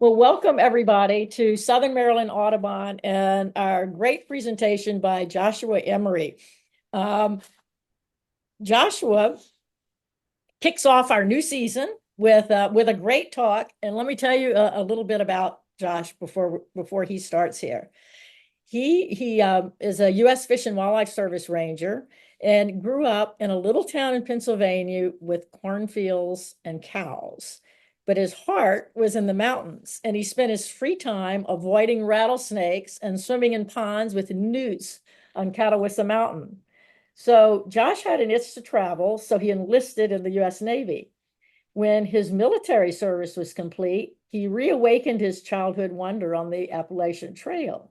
Well, welcome everybody to Southern Maryland Audubon and our great presentation by Joshua Emery. Um, Joshua kicks off our new season with a great talk, and let me tell you a little bit about Josh before he starts here. He is a U.S. Fish and Wildlife Service ranger and grew up in a little town in Pennsylvania with cornfields and cows. But his heart was in the mountains, and he spent his free time avoiding rattlesnakes and swimming in ponds with newts on Catawissa Mountain. So Josh had an itch to travel, so he enlisted in the U.S. Navy. When his military service was complete, he reawakened his childhood wonder on the Appalachian Trail.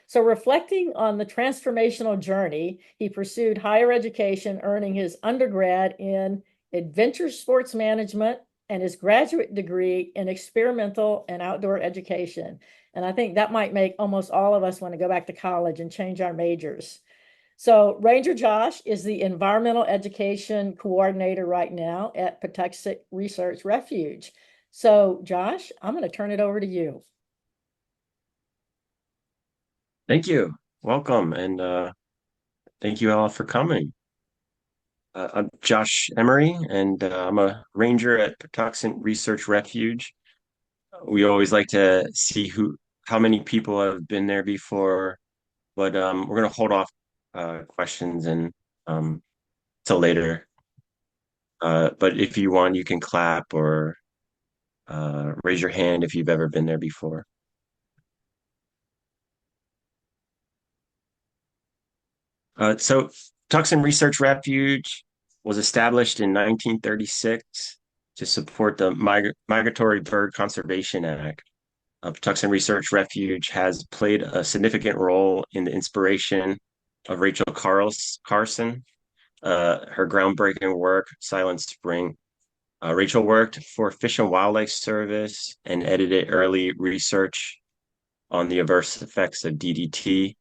So, reflecting on the transformational journey, he pursued higher education, earning his undergrad in adventure sports management and his graduate degree in experimental and outdoor education. And I think that might make almost all of us want to go back to college and change our majors. So Ranger Josh is the environmental education coordinator right now at Patuxent Research Refuge. So Josh, I'm going to turn it over to you. Thank you. Welcome, and thank you all for coming. I'm Josh Emery, and I'm a ranger at Patuxent Research Refuge. We always like to see how many people have been there before, but we're going to hold off questions and um, till later. But if you want, you can clap or raise your hand if you've ever been there before. So Tucson Research Refuge was established in 1936 to support the Migratory Bird Conservation Act. Tucson Research Refuge has played a significant role in the inspiration of Carson, her groundbreaking work, Silent Spring. Rachel worked for Fish and Wildlife Service and edited early research on the adverse effects of DDT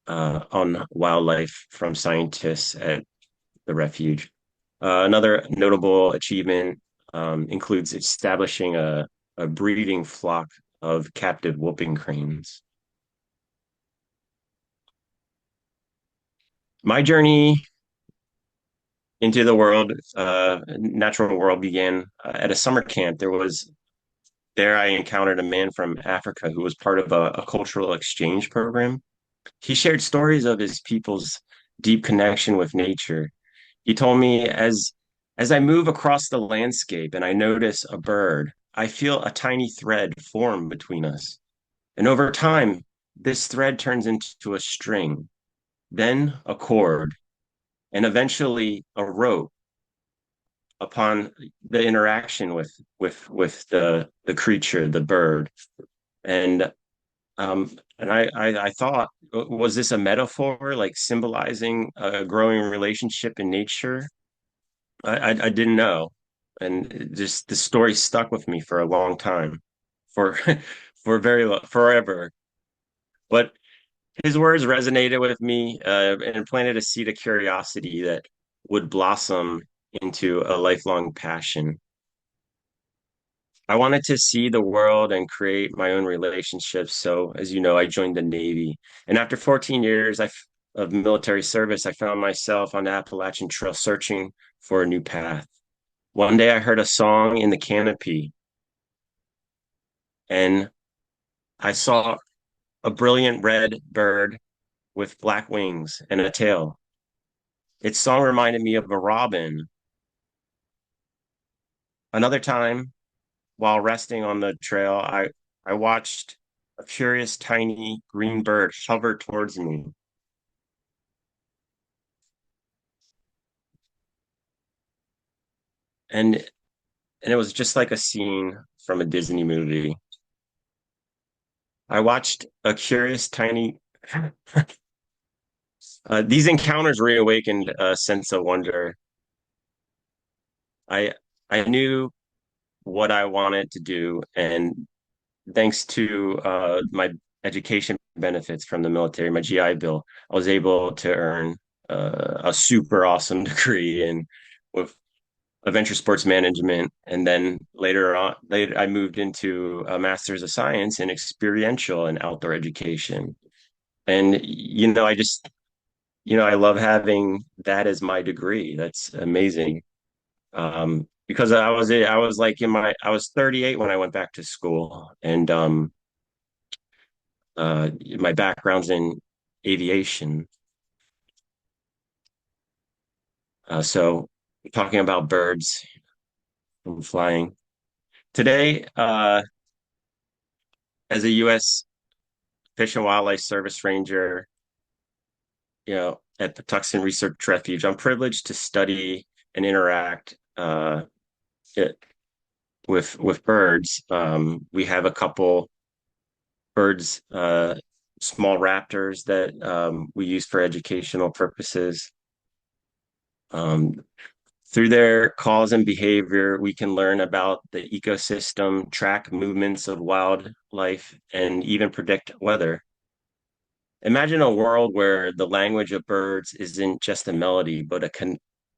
on wildlife from scientists at the refuge. Another notable achievement includes establishing a breeding flock of captive whooping cranes. My journey into the natural world began at a summer camp. There I encountered a man from Africa who was part of a cultural exchange program. He shared stories of his people's deep connection with nature. He told me, as I move across the landscape and I notice a bird, I feel a tiny thread form between us. And over time, this thread turns into a string, then a cord, and eventually a rope upon the interaction with the creature, the bird. And I thought, was this a metaphor, like symbolizing a growing relationship in nature? I didn't know, and just the story stuck with me for a long time, for forever. But his words resonated with me and planted a seed of curiosity that would blossom into a lifelong passion. I wanted to see the world and create my own relationships. So, as you know, I joined the Navy, and after 14 years of military service, I found myself on the Appalachian Trail searching for a new path. One day I heard a song in the canopy and I saw a brilliant red bird with black wings and a tail. Its song reminded me of a robin. Another time, while resting on the trail, I watched a curious tiny green bird hover towards me. And and it was just like a scene from a Disney movie. I watched a curious tiny these encounters reawakened a sense of wonder. I I knew what I wanted to do, and thanks to my education benefits from the military, my GI Bill, I was able to earn a super awesome degree in with adventure sports management, and then later I moved into a master's of science in experiential and outdoor education. And I love having that as my degree. That's amazing. Because I was like I was 38 when I went back to school, and my background's in aviation. So talking about birds and flying today, as a U.S. Fish and Wildlife Service Ranger, at the Tucson Research Refuge, I'm privileged to study and interact it, with birds. We have a couple birds, small raptors that we use for educational purposes. Um, Through their calls and behavior, we can learn about the ecosystem, track movements of wildlife, and even predict weather. Imagine a world where the language of birds isn't just a melody, but a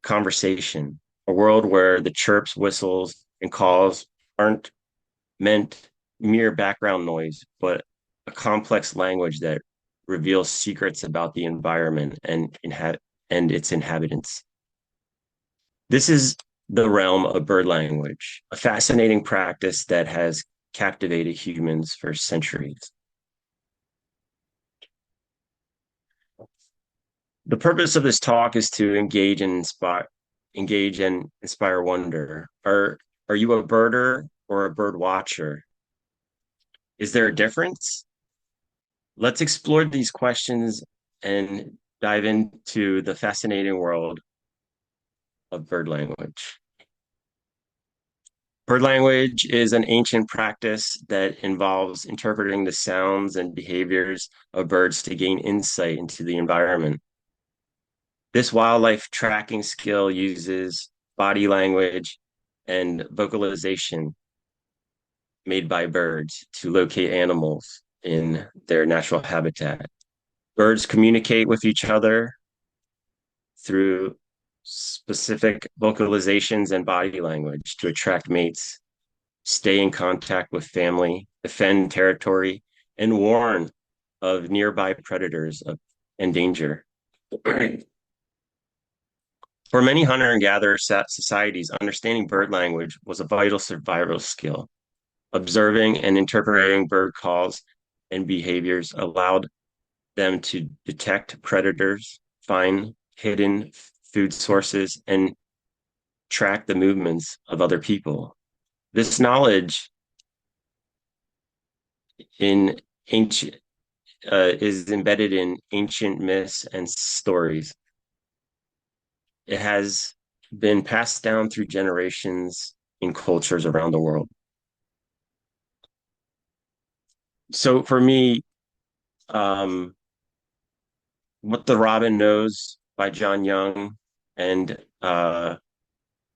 conversation. A world where the chirps, whistles, and calls aren't meant mere background noise, but a complex language that reveals secrets about the environment and its inhabitants. This is the realm of bird language, a fascinating practice that has captivated humans for centuries. The purpose of this talk is to engage and inspire wonder. Are you a birder or a bird watcher? Is there a difference? Let's explore these questions and dive into the fascinating world of bird language. Bird language is an ancient practice that involves interpreting the sounds and behaviors of birds to gain insight into the environment. This wildlife tracking skill uses body language and vocalization made by birds to locate animals in their natural habitat. Birds communicate with each other through specific vocalizations and body language to attract mates, stay in contact with family, defend territory, and warn of nearby predators and danger. For many hunter and gatherer societies, understanding bird language was a vital survival skill. Observing and interpreting bird calls and behaviors allowed them to detect predators, find hidden food sources, and track the movements of other people. This knowledge in ancient is embedded in ancient myths and stories. It has been passed down through generations in cultures around the world. So for me, um, What the Robin Knows by John Young and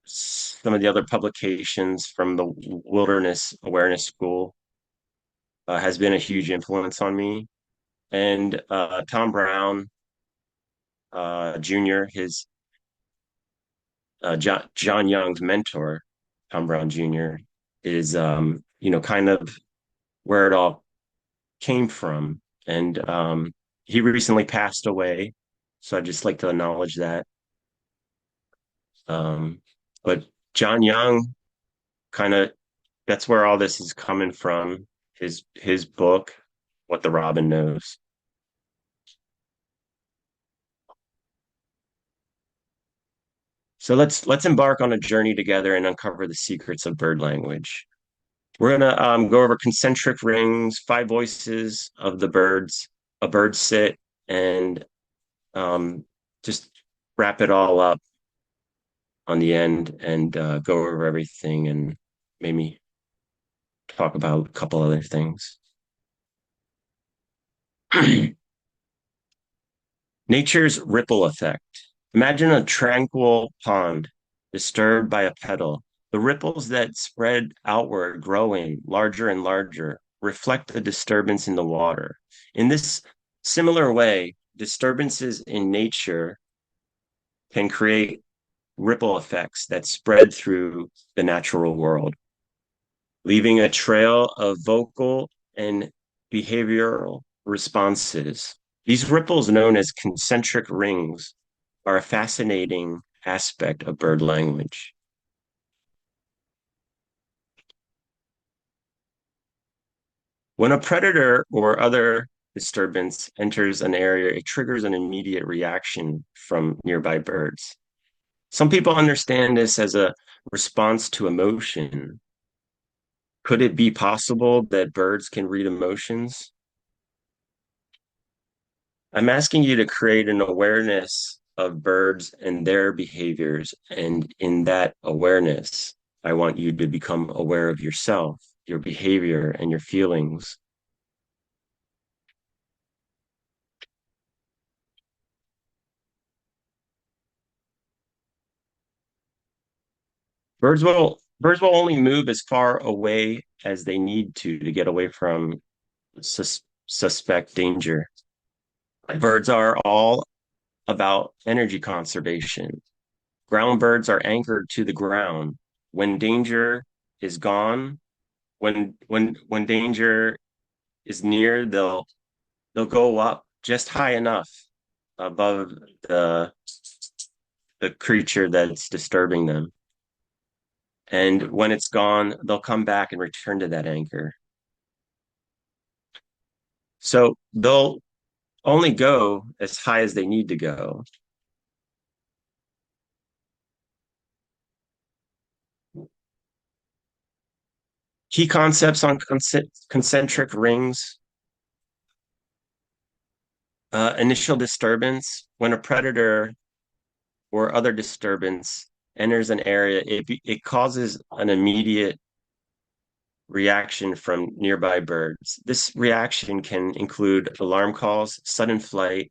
some of the other publications from the Wilderness Awareness School has been a huge influence on me. And Tom Brown Jr., his John Young's mentor, Tom Brown Jr., is kind of where it all came from. And he recently passed away, so I'd just like to acknowledge that. Um, but John Young kind of that's where all this is coming from. His book, What the Robin Knows. So let's embark on a journey together and uncover the secrets of bird language. We're gonna go over concentric rings, five voices of the birds, a bird sit, and um, just wrap it all up on the end and go over everything and maybe talk about a couple other things. Nature's ripple effect. Imagine a tranquil pond disturbed by a pedal. The ripples that spread outward, growing larger and larger, reflect the disturbance in the water. In this similar way, disturbances in nature can create ripple effects that spread through the natural world, leaving a trail of vocal and behavioral responses. These ripples, known as concentric rings, are a fascinating aspect of bird language. When a predator or other disturbance enters an area, it triggers an immediate reaction from nearby birds. Some people understand this as a response to emotion. Could it be possible that birds can read emotions? I'm asking you to create an awareness of birds and their behaviors. And in that awareness, I want you to become aware of yourself, your behavior, and your feelings. Birds will only move as far away as they need to get away from suspect danger. Birds are all about energy conservation. Ground birds are anchored to the ground. When danger is gone, when danger is near, they'll go up just high enough above the the creature that's disturbing them. And when it's gone, they'll come back and return to that anchor. So they'll only go as high as they need to go. Key concepts on concentric rings. Initial disturbance. When a predator or other disturbance enters an area, it causes an immediate reaction from nearby birds. This reaction can include alarm calls, sudden flight,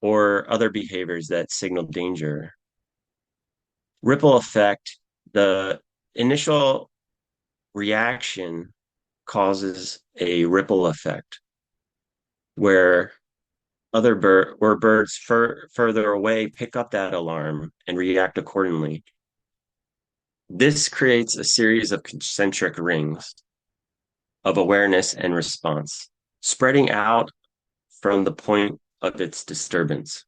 or other behaviors that signal danger. Ripple effect. The initial reaction causes a ripple effect where birds further away pick up that alarm and react accordingly. This creates a series of concentric rings of awareness and response, spreading out from the point of its disturbance.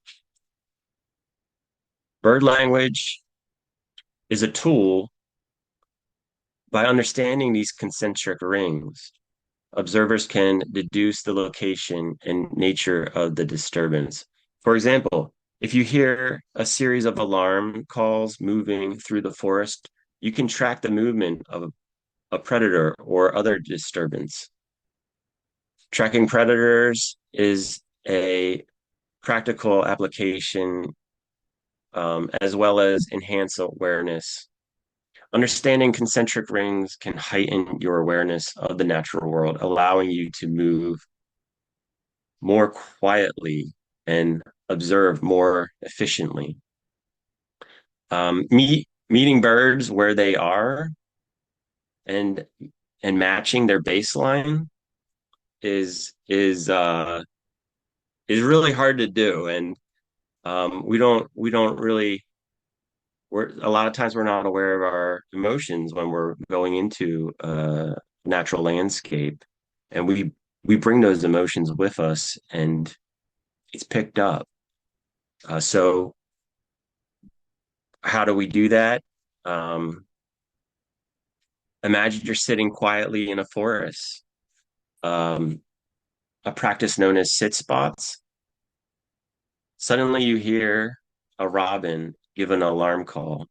Bird language is a tool. By understanding these concentric rings, observers can deduce the location and nature of the disturbance. For example, if you hear a series of alarm calls moving through the forest, you can track the movement of a predator or other disturbance. Tracking predators is a practical application, as well as enhance awareness. Understanding concentric rings can heighten your awareness of the natural world, allowing you to move more quietly and observe more efficiently. Meeting birds where they are and matching their baseline is really hard to do, and we don't really we're a lot of times we're not aware of our emotions when we're going into a natural landscape, and we bring those emotions with us, and it's picked up. So how do we do that? Um, Imagine you're sitting quietly in a forest. Um, a practice known as sit spots. Suddenly you hear a robin give an alarm call.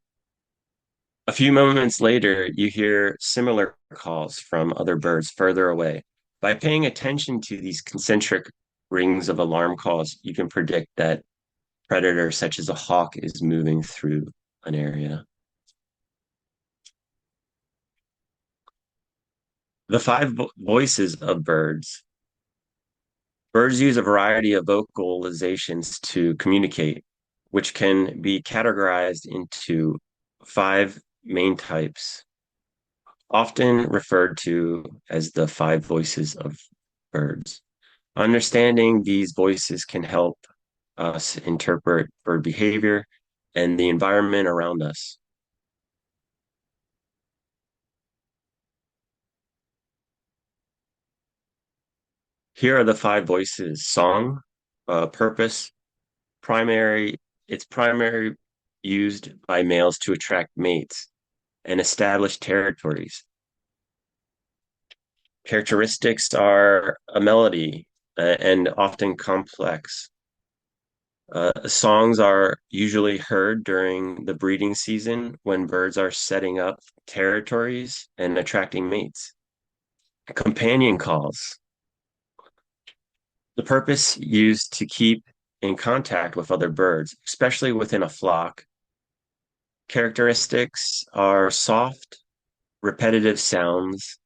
A few moments later, you hear similar calls from other birds further away. By paying attention to these concentric rings of alarm calls, you can predict that predator, such as a hawk, is moving through an area. The five voices of birds. Birds use a variety of vocalizations to communicate, which can be categorized into five main types, often referred to as the five voices of birds. Understanding these voices can help us interpret bird behavior and the environment around us. Here are the five voices: song, purpose, primary, it's primary used by males to attract mates and establish territories. Characteristics are a melody and often complex. Songs are usually heard during the breeding season when birds are setting up territories and attracting mates. Companion calls, the purpose used to keep in contact with other birds, especially within a flock. Characteristics are soft, repetitive sounds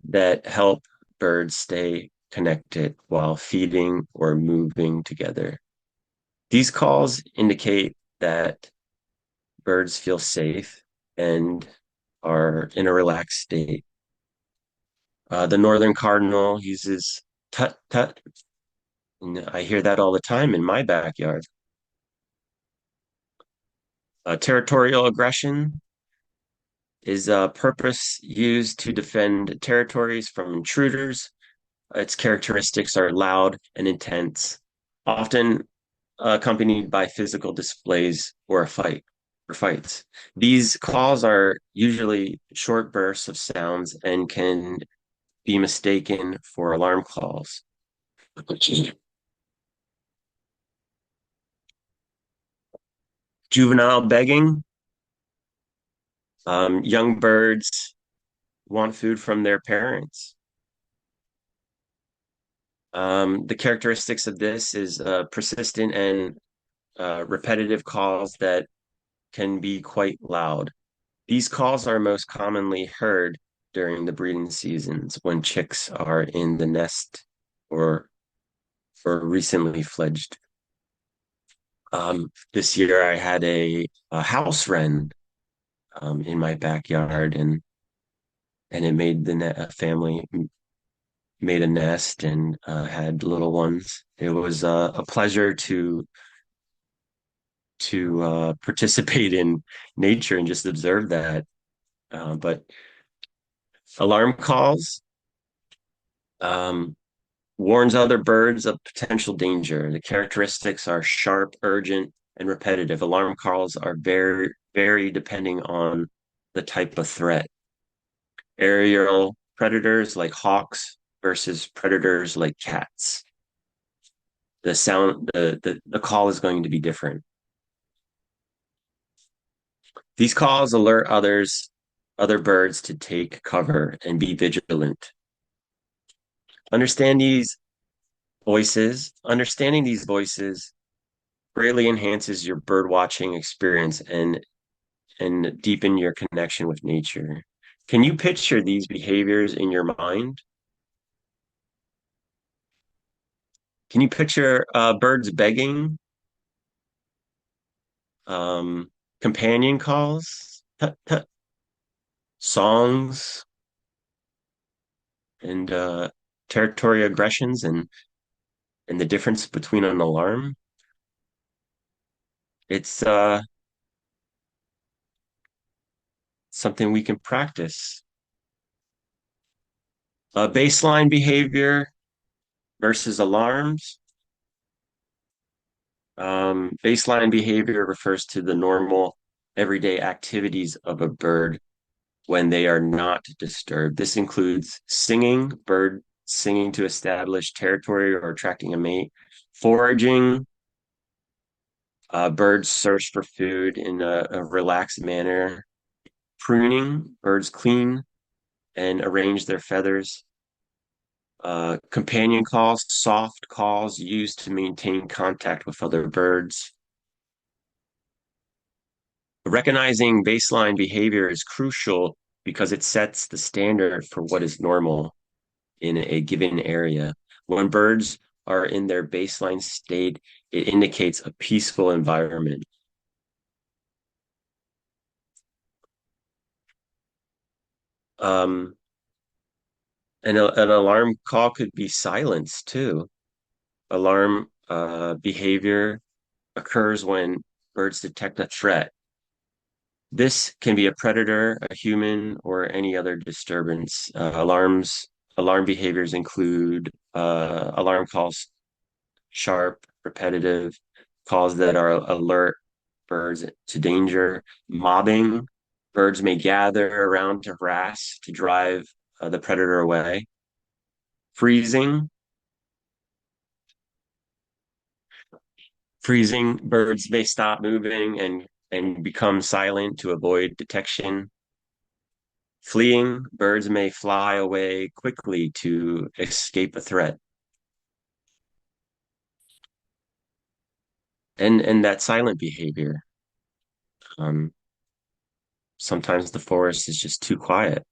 that help birds stay connected while feeding or moving together. These calls indicate that birds feel safe and are in a relaxed state. The northern cardinal uses tut tut, and I hear that all the time in my backyard. Territorial aggression is a purpose used to defend territories from intruders. Its characteristics are loud and intense, often accompanied by physical displays or a fight or fights. These calls are usually short bursts of sounds and can be mistaken for alarm calls. Juvenile begging. Young birds want food from their parents. The characteristics of this is persistent and repetitive calls that can be quite loud. These calls are most commonly heard during the breeding seasons when chicks are in the nest or recently fledged. This year I had a house wren in my backyard, and it made the family made a nest and had little ones. It was a pleasure to participate in nature and just observe that. But alarm calls um, warns other birds of potential danger. The characteristics are sharp, urgent, and repetitive. Alarm calls are very depending on the type of threat. Aerial predators like hawks versus predators like cats. The call is going to be different. These calls alert other birds to take cover and be vigilant. Understand these Understanding these voices greatly enhances your bird watching experience and deepen your connection with nature. Can you picture these behaviors in your mind? Can you picture birds begging, um, companion calls, tut, tut, songs, and territorial aggressions, and the difference between an alarm? It's something we can practice. Baseline behavior versus alarms. Baseline behavior refers to the normal everyday activities of a bird when they are not disturbed. This includes singing, bird singing to establish territory or attracting a mate, foraging, birds search for food in a relaxed manner, pruning, birds clean and arrange their feathers, companion calls, soft calls used to maintain contact with other birds. Recognizing baseline behavior is crucial because it sets the standard for what is normal in a given area. When birds are in their baseline state, it indicates a peaceful environment. Um, an alarm call could be silence too. Alarm behavior occurs when birds detect a threat. This can be a predator, a human, or any other disturbance. Alarm behaviors include alarm calls, sharp, repetitive calls that are alert birds to danger. Mobbing, birds may gather around to harass, to drive the predator away. Freezing, birds may stop moving and become silent to avoid detection. Fleeing, birds may fly away quickly to escape a threat. And that silent behavior. Um, Sometimes the forest is just too quiet.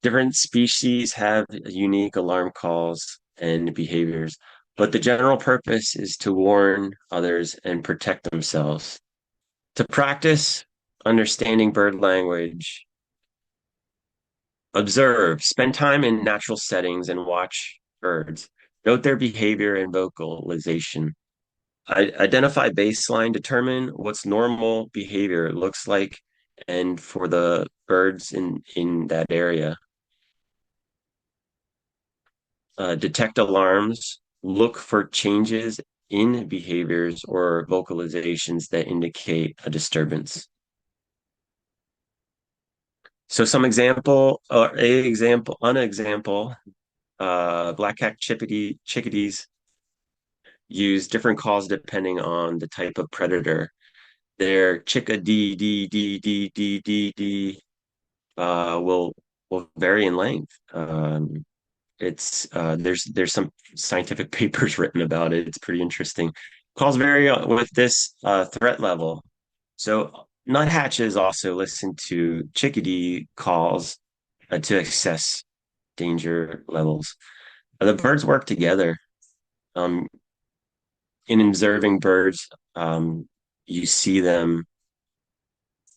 Different species have unique alarm calls and behaviors, but the general purpose is to warn others and protect themselves. To practice understanding bird language, observe, spend time in natural settings and watch birds. Note their behavior and vocalization. Identify baseline, determine what's normal behavior looks like and for the birds in that area. Detect alarms, look for changes in behaviors or vocalizations that indicate a disturbance. So an example, black-capped chickadees use different calls depending on the type of predator. Their chickadee, dee, dee, dee, dee, dee, dee, will vary in length. It's there's some scientific papers written about it. It's pretty interesting. Calls vary with this threat level. So nuthatches also listen to chickadee calls to assess danger levels. The birds work together. Um, in observing birds, you see them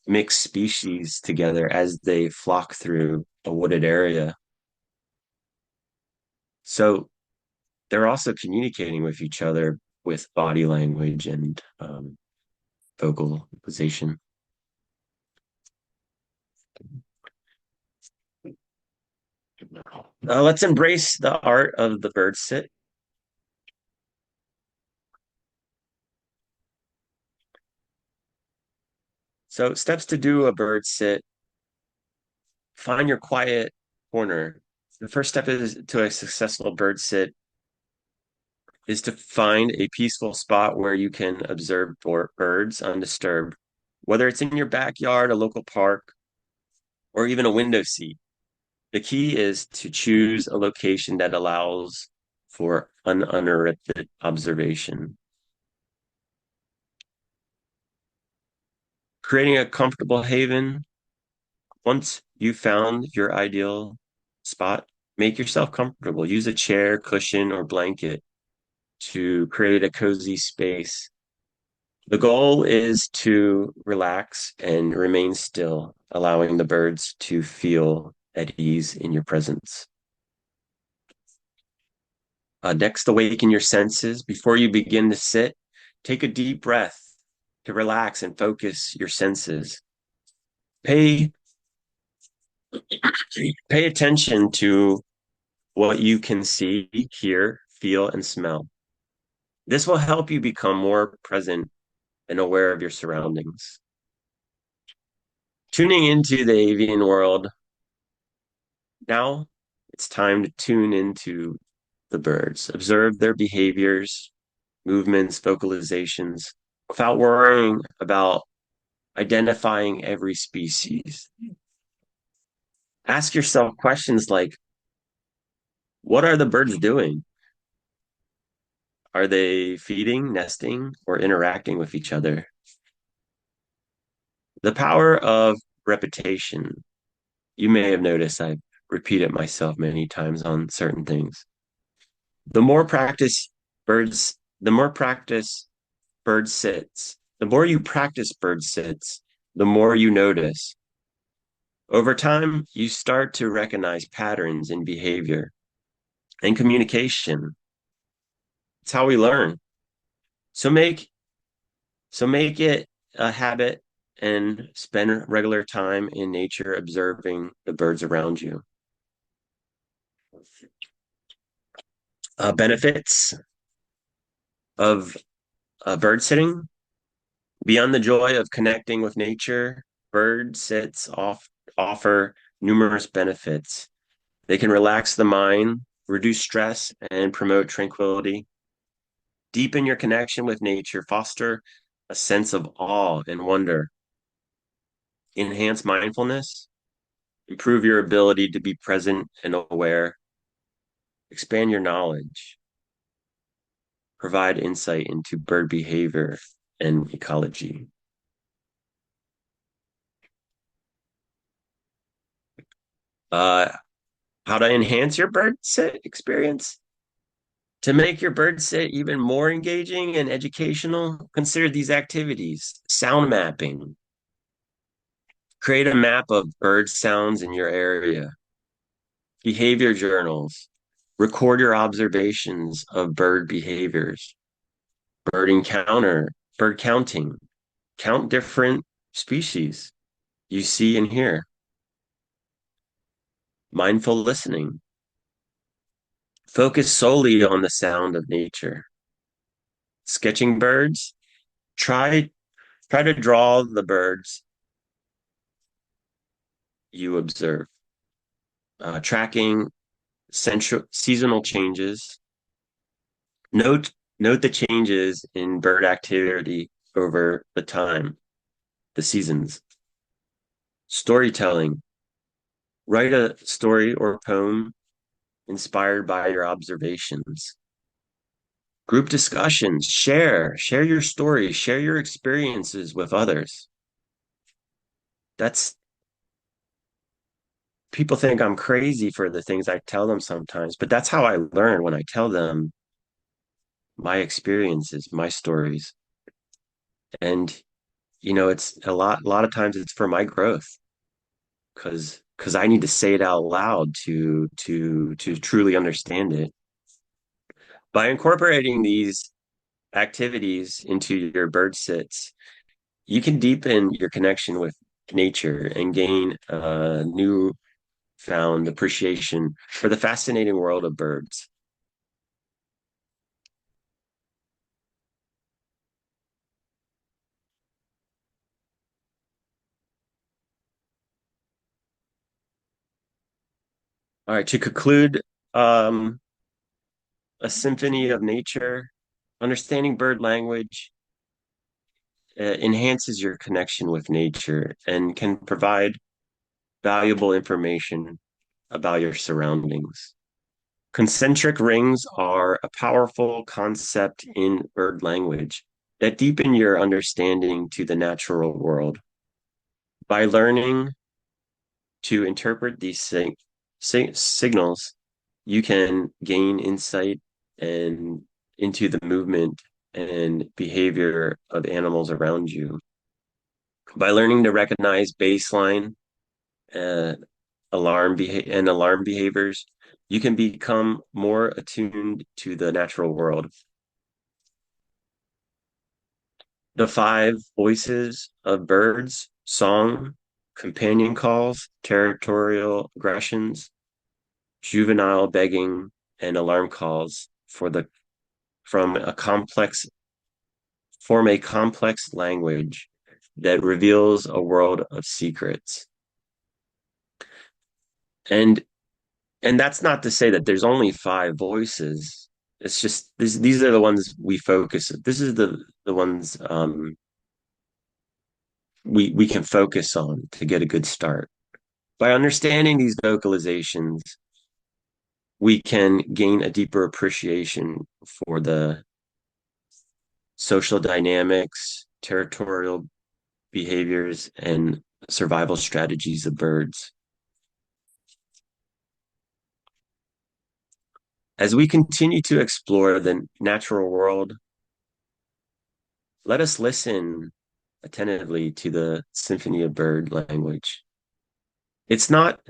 mix species together as they flock through a wooded area. So they're also communicating with each other with body language and vocalization. Let's embrace the art of the bird sit. So, steps to do a bird sit: find your quiet corner. The first step is to a successful bird sit is to find a peaceful spot where you can observe birds undisturbed, whether it's in your backyard, a local park, or even a window seat. The key is to choose a location that allows for uninterrupted observation. Creating a comfortable haven. Once you've found your ideal spot, make yourself comfortable. Use a chair, cushion, or blanket to create a cozy space. The goal is to relax and remain still, allowing the birds to feel at ease in your presence. Next, awaken your senses. Before you begin to sit, take a deep breath to relax and focus your senses. Pay pay attention to what you can see, hear, feel, and smell. This will help you become more present and aware of your surroundings. Tuning into the avian world. Now it's time to tune into the birds. Observe their behaviors, movements, vocalizations, without worrying about identifying every species. Ask yourself questions like, what are the birds doing? Are they feeding, nesting, or interacting with each other? The power of repetition. You may have noticed I repeat it myself many times on certain things. The more practice the more practice bird sits, the more you practice bird sits, the more you notice. Over time, you start to recognize patterns in behavior and communication. It's how we learn. So make so make it a habit and spend regular time in nature observing the birds around you. Benefits of bird sitting. Beyond the joy of connecting with nature, offer numerous benefits. They can relax the mind, reduce stress, and promote tranquility. Deepen your connection with nature, foster a sense of awe and wonder, enhance mindfulness, improve your ability to be present and aware, expand your knowledge, provide insight into bird behavior and ecology. Uh, how to enhance your bird sit experience? To make your bird sit even more engaging and educational, consider these activities. Sound mapping. Create a map of bird sounds in your area. Behavior journals. Record your observations of bird behaviors. Bird encounter, bird counting. Count different species you see and hear. Mindful listening. Focus solely on the sound of nature. Sketching birds. Try try to draw the birds you observe. Tracking seasonal changes. Note the changes in bird activity over the seasons. Storytelling. Write a story or poem inspired by your observations. Group discussions. Share your story, share your experiences with others. That's People think I'm crazy for the things I tell them sometimes, but that's how I learn when I tell them my experiences, my stories. And it's a lot of times it's for my growth because I need to say it out loud to truly understand it. By incorporating these activities into your bird sits, you can deepen your connection with nature and gain a new found appreciation for the fascinating world of birds. All right, to conclude, um, a symphony of nature, understanding bird language enhances your connection with nature and can provide valuable information about your surroundings. Concentric rings are a powerful concept in bird language that deepen your understanding to the natural world. By learning to interpret these signals, you can gain insight and into the movement and behavior of animals around you. By learning to recognize baseline uh, alarm behaviors, you can become more attuned to the natural world. The five voices of birds, song, companion calls, territorial aggressions, juvenile begging, and alarm calls from a complex form a complex language that reveals a world of secrets. And and that's not to say that there's only five voices. It's just these are the ones we focus. This is the ones we can focus on to get a good start. By understanding these vocalizations, we can gain a deeper appreciation for the social dynamics, territorial behaviors, and survival strategies of birds. As we continue to explore the natural world, let us listen attentively to the symphony of bird language. It's not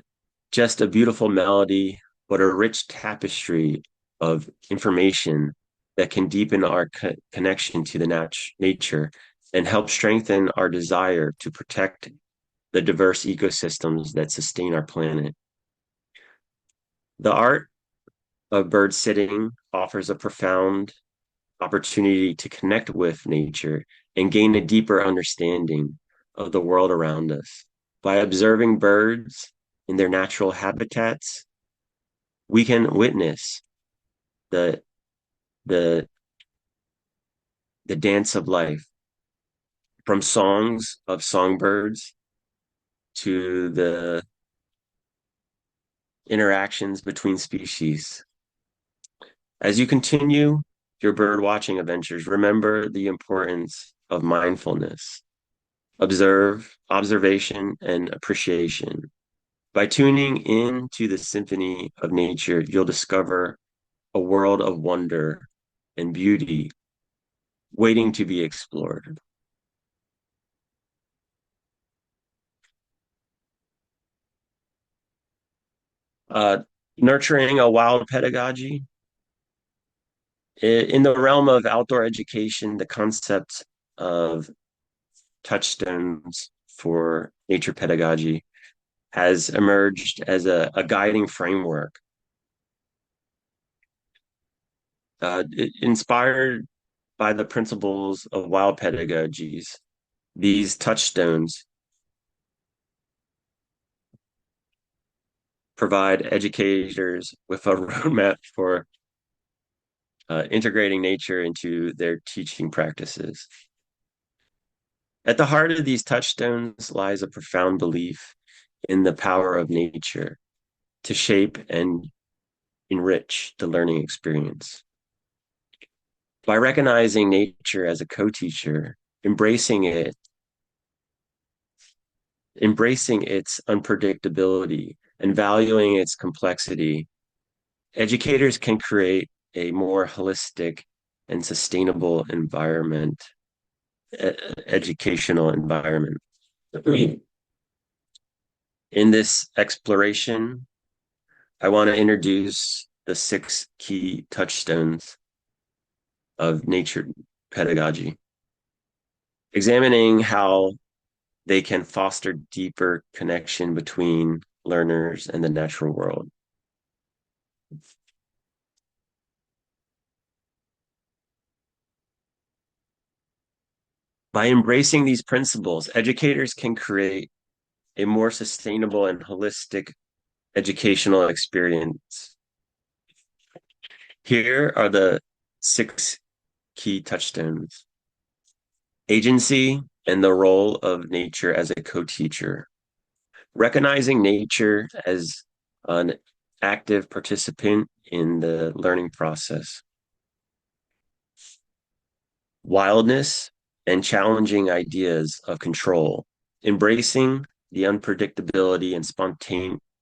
just a beautiful melody, but a rich tapestry of information that can deepen our connection to the nature and help strengthen our desire to protect the diverse ecosystems that sustain our planet. The art of bird sitting offers a profound opportunity to connect with nature and gain a deeper understanding of the world around us. By observing birds in their natural habitats, we can witness the the the dance of life, from songs of songbirds to the interactions between species. As you continue your bird watching adventures, remember the importance of mindfulness, observation, and appreciation. By tuning in to the symphony of nature, you'll discover a world of wonder and beauty waiting to be explored. Uh, Nurturing a wild pedagogy. In the realm of outdoor education, the concept of touchstones for nature pedagogy has emerged as a guiding framework. Inspired by the principles of wild pedagogies, these touchstones provide educators with a roadmap for integrating nature into their teaching practices. At the heart of these touchstones lies a profound belief in the power of nature to shape and enrich the learning experience. By recognizing nature as a co-teacher, embracing its unpredictability, and valuing its complexity, educators can create a more holistic and sustainable educational environment. In this exploration, I want to introduce the 6 key touchstones of nature pedagogy, examining how they can foster deeper connection between learners and the natural world. By embracing these principles, educators can create a more sustainable and holistic educational experience. Here are the 6 key touchstones: agency and the role of nature as a co-teacher, recognizing nature as an active participant in the learning process, wildness and challenging ideas of control, embracing the unpredictability and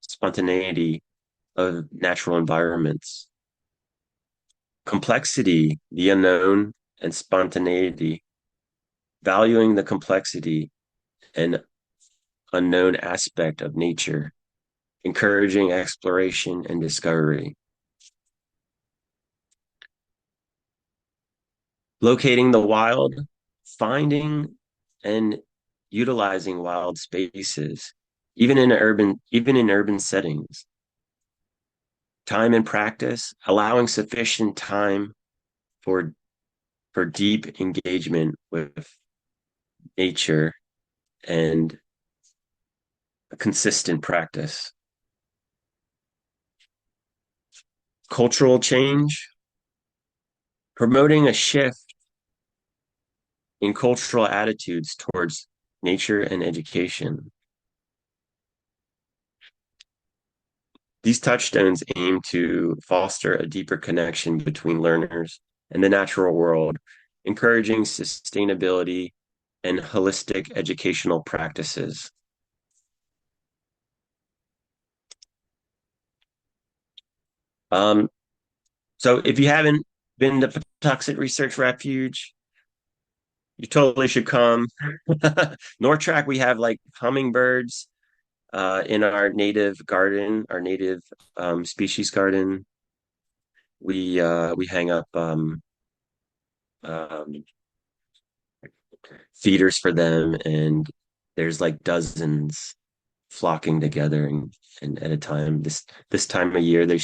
spontaneity of natural environments, complexity, the unknown, and spontaneity, valuing the complexity and unknown aspect of nature, encouraging exploration and discovery. Locating the wild, finding and utilizing wild spaces, even in urban settings. Time and practice, allowing sufficient time for deep engagement with nature and a consistent practice. Cultural change, promoting a shift in cultural attitudes towards nature and education. These touchstones aim to foster a deeper connection between learners and the natural world, encouraging sustainability and holistic educational practices. Um, so if you haven't been to Patuxent Research Refuge, you totally should come. North Track, we have like hummingbirds in our native garden, our native species garden. We hang up um, feeders for them, and there's like dozens flocking together and at a time. This time of year, they'll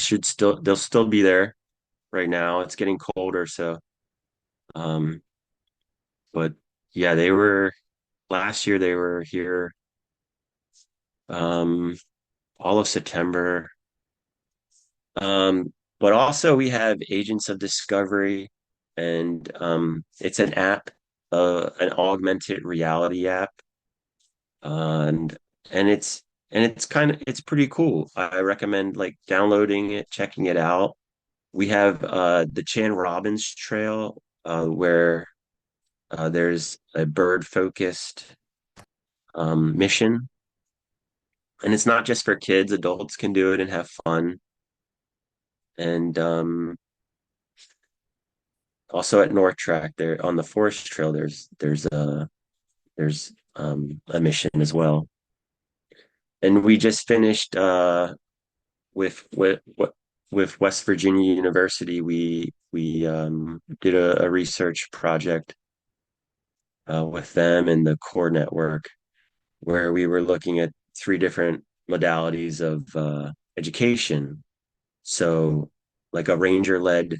still be there. Right now, it's getting colder, so um, but yeah, they were last year. They were here um all of September. But also we have Agents of Discovery, and it's an app, an augmented reality app, and and it's it's pretty cool. I recommend like downloading it, checking it out. We have the Chan Robbins Trail, where there's a bird focused mission, and it's not just for kids. Adults can do it and have fun. And also at North Track, there on the Forest Trail, there's a mission as well. And we just finished with with West Virginia University. We did a research project with them and the core network, where we were looking at three different modalities of education. So, like a ranger led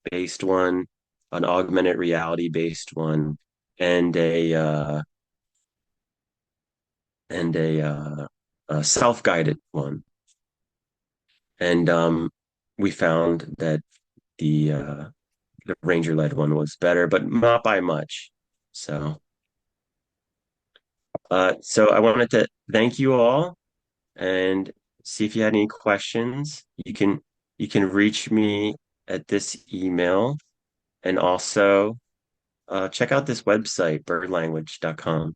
based one, an augmented reality based one, and a self guided one. And we found that the ranger led one was better, but not by much. So, so I wanted to thank you all and see if you had any questions. You can reach me at this email, and also check out this website, birdlanguage.com.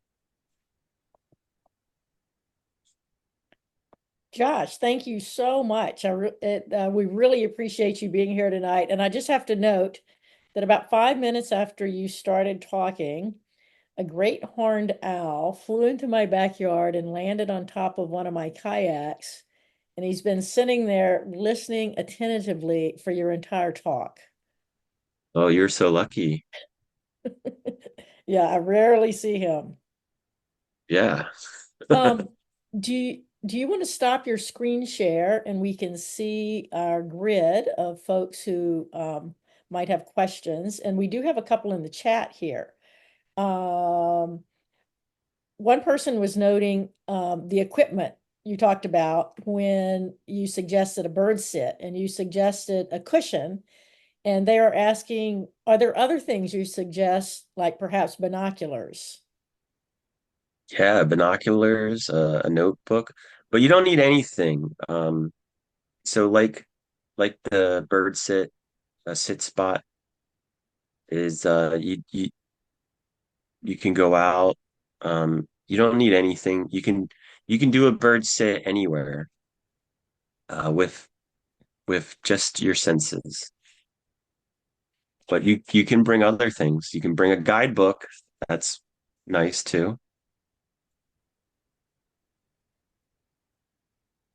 Josh, thank you so much. We really appreciate you being here tonight. And I just have to note that about 5 minutes after you started talking, a great horned owl flew into my backyard and landed on top of one of my kayaks. And he's been sitting there listening attentively for your entire talk. Oh, you're so lucky. Yeah, I rarely see him. Yeah. Um, do you want to stop your screen share and we can see our grid of folks who might have questions? And we do have a couple in the chat here. Um, One person was noting the equipment you talked about when you suggested a bird sit and you suggested a cushion. And they are asking, are there other things you suggest, like perhaps binoculars? Yeah, binoculars, a notebook, but you don't need anything. So like the bird sit, a sit spot is you can go out. You don't need anything. You can do a bird sit anywhere with just your senses. But you can bring other things. You can bring a guidebook. That's nice too.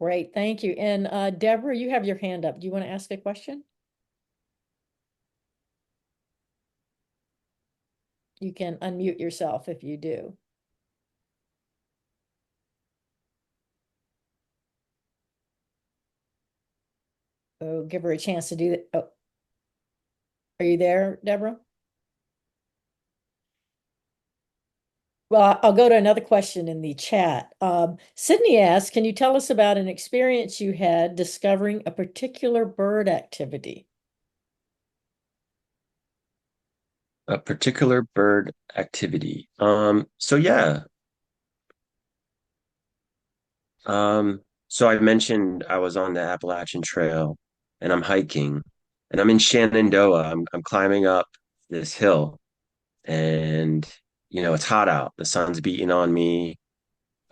Great, thank you. And Deborah, you have your hand up. Do you want to ask a question? You can unmute yourself if you do. Oh, give her a chance to do that. Oh, are you there, Deborah? Well, I'll go to another question in the chat. Sydney asks, can you tell us about an experience you had discovering a particular bird activity? A particular bird activity. So yeah. So I mentioned I was on the Appalachian Trail and I'm hiking and I'm in Shenandoah. I'm climbing up this hill, and it's hot out. The sun's beating on me.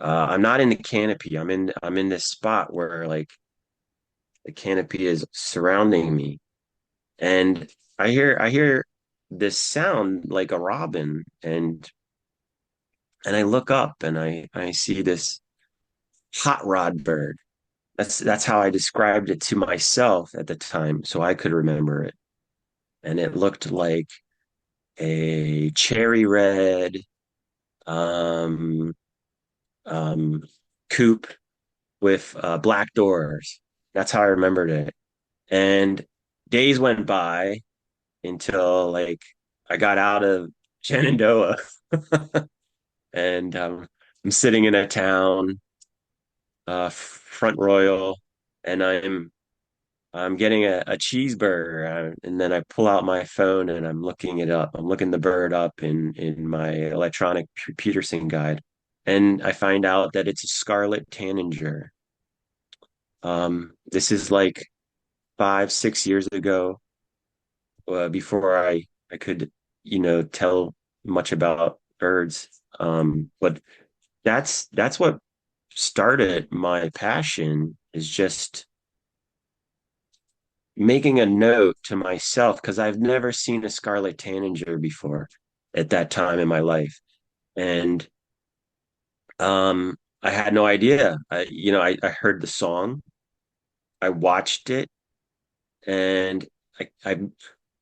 I'm not in the canopy. I'm in this spot where like the canopy is surrounding me, and I hear this sound like a robin, and I look up and I see this hot rod bird. That's how I described it to myself at the time, so I could remember it. and it looked like a cherry red um, um, coupe with black doors. That's how I remembered it. And days went by until like I got out of Shenandoah and I'm sitting in a town, Front Royal, and I'm getting a cheeseburger, and then I pull out my phone and I'm looking it up. I'm looking the bird up in my electronic Peterson guide, and I find out that it's a scarlet tanager. This is like 5, 6 years ago, before I could, tell much about birds. But that's what started my passion is just making a note to myself because I've never seen a scarlet tanager before at that time in my life. And I had no idea. I heard the song, I watched it, and I, I've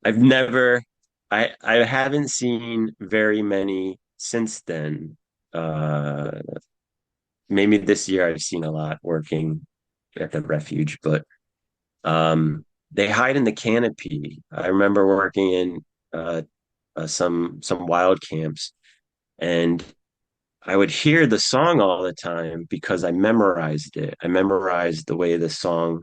I've never I haven't seen very many since then. Uh Maybe this year I've seen a lot working at the refuge, but they hide in the canopy. I remember working in uh, some wild camps, and I would hear the song all the time because I memorized it. I memorized the way the song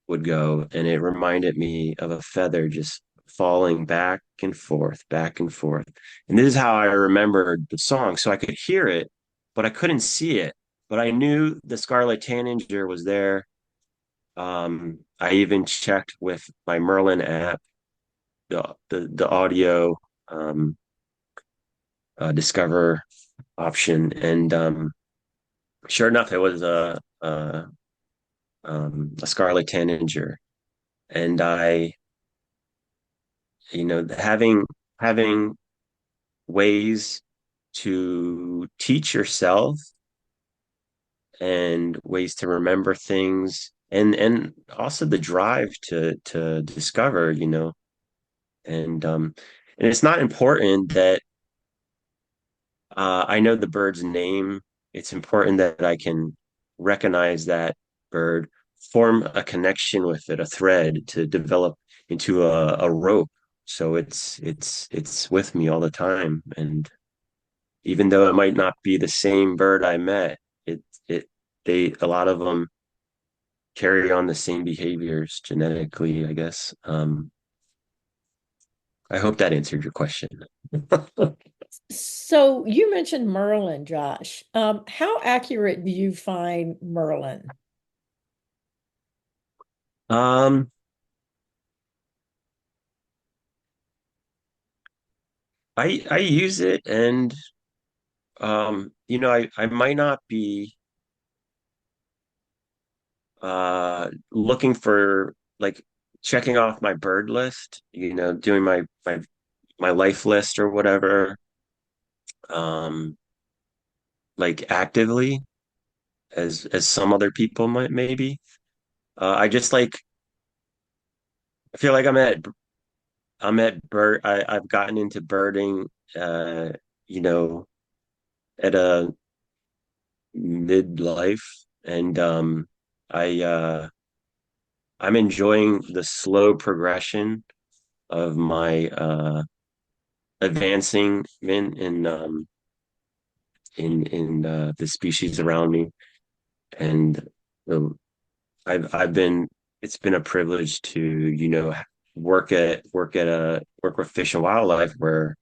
would go, and it reminded me of a feather just falling back and forth, back and forth. And this is how I remembered the song. So I could hear it, but I couldn't see it. But I knew the Scarlet Tanager was there. I even checked with my Merlin app, the audio um, discover option, and sure enough, it was a Scarlet Tanager. And having ways to teach yourself and ways to remember things, and also the drive to discover, and and it's not important that I know the bird's name. It's important that I can recognize that bird, form a connection with it, a thread to develop into a rope. So it's with me all the time. And even though it might not be the same bird I met, it it they a lot of them carry on the same behaviors genetically, I guess. I hope that answered your question. So you mentioned Merlin, Josh. How accurate do you find Merlin? Um, I use it, and I might not be looking for like checking off my bird list, doing my life list or whatever, um, like actively as some other people might maybe. I just like I feel like I've gotten into birding uh, you know, at a midlife, and I I'm enjoying the slow progression of my advancing in the species around me, and um, I've been it's been a privilege to work with Fish and Wildlife where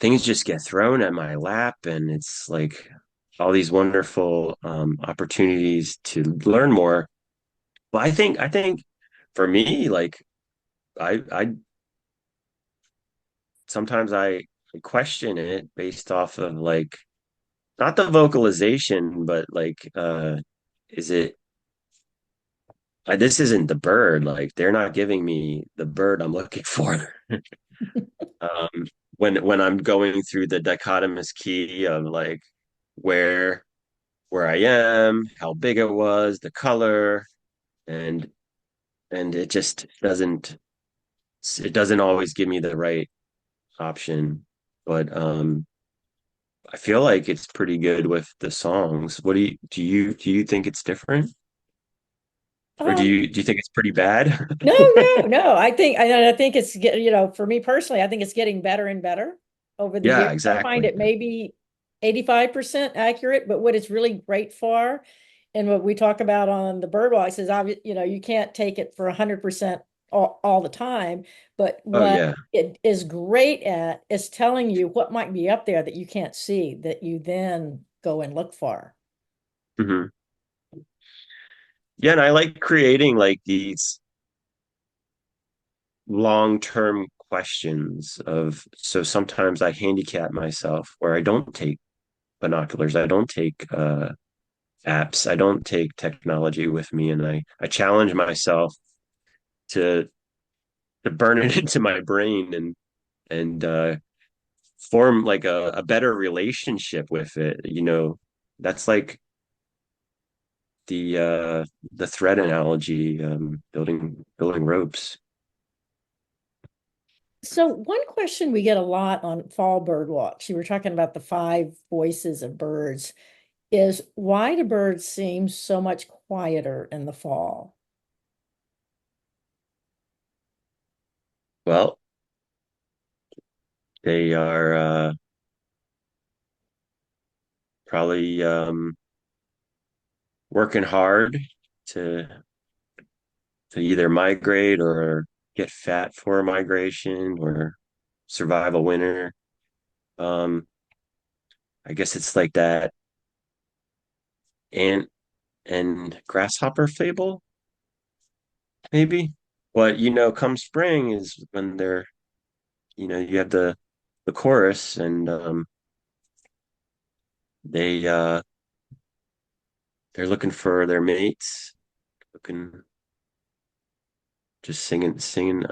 things just get thrown at my lap, and it's like all these wonderful opportunities to learn more. But I think for me, like I sometimes I question it based off of like not the vocalization, but like is it this isn't the bird, like they're not giving me the bird I'm looking for. um when I'm going through the dichotomous key of like where where I am, how big it was, the color, and and it just doesn't. it doesn't always give me the right option, but I feel like it's pretty good with the songs. What do you think it's different? Or do Um, you think it's pretty bad? no, no. I think it's for me personally, I think it's getting better and better over the Yeah, years. I find exactly. it maybe 85% accurate, but what it's really great for, and what we talk about on the bird walks is obvious, you can't take it for 100% all the time, but Oh what yeah. it is great at is telling you what might be up there that you can't see that you then go and look for. Hmm. Yeah, and I like creating like these long-term questions of, so sometimes I handicap myself where I don't take binoculars, I don't take apps, I don't take technology with me, and I challenge myself to burn it into my brain and form like a better relationship with it. That's like the uh the thread analogy, building ropes. So one question we get a lot on fall bird walks, you were talking about the five voices of birds, is why do birds seem so much quieter in the fall? Well, they are probably working hard to either migrate or get fat for migration or survive a winter. Um, I guess it's like that ant and grasshopper fable, maybe. But come spring is when you have the chorus, and they they're looking for their mates, looking, just singing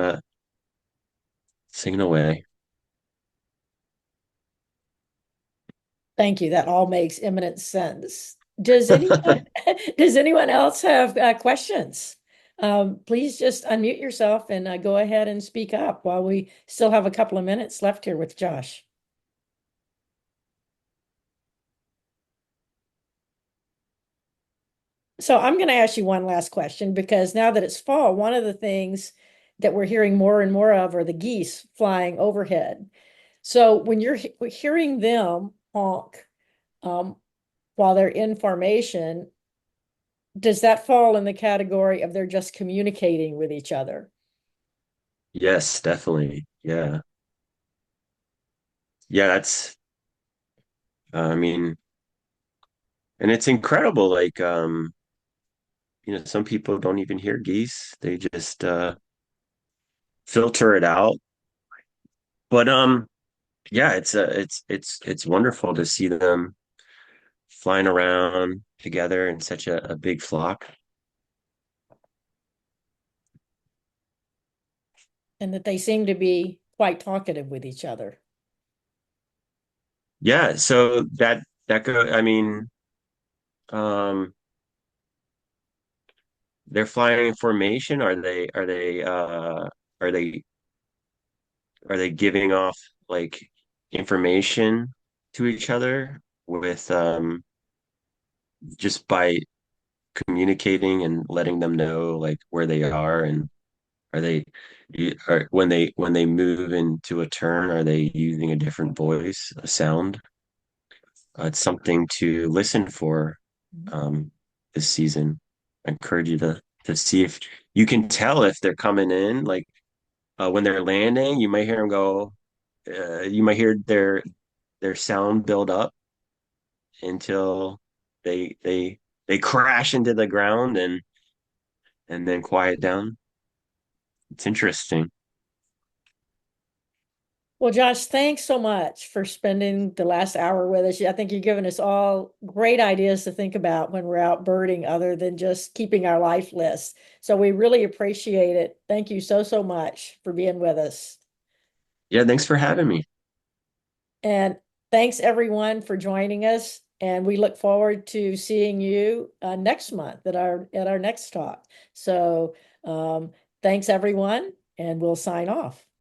away. Thank you. That all makes eminent sense. Does anyone does anyone else have questions? Please just unmute yourself and go ahead and speak up while we still have a couple of minutes left here with Josh. So I'm going to ask you one last question because now that it's fall, one of the things that we're hearing more and more of are the geese flying overhead. So when you're hearing them honk um, while they're in formation, does that fall in the category of they're just communicating with each other? Yes, definitely. Yeah. Yeah, that's I mean, and it's incredible. Like, some people don't even hear geese. They just filter it out. But yeah, it's wonderful to see them flying around together in such a big flock. And that they seem to be quite talkative with each other. Yeah, so that go I mean, um they're flying in formation. Are they are they giving off like information to each other with just by communicating and letting them know like where they are, and are they are when they move into a turn, are they using a different voice, a sound? It's something to listen for this season. I encourage you to see if you can tell if they're coming in, like when they're landing, you might hear them go, you might hear their sound build up until they crash into the ground and then quiet down. It's interesting. Well, Josh, thanks so much for spending the last hour with us. I think you've given us all great ideas to think about when we're out birding, other than just keeping our life list. So we really appreciate it. Thank you so, so much for being with us. Yeah, thanks for having me. And thanks everyone for joining us. And we look forward to seeing you next month at our next talk. So thanks everyone, and we'll sign off.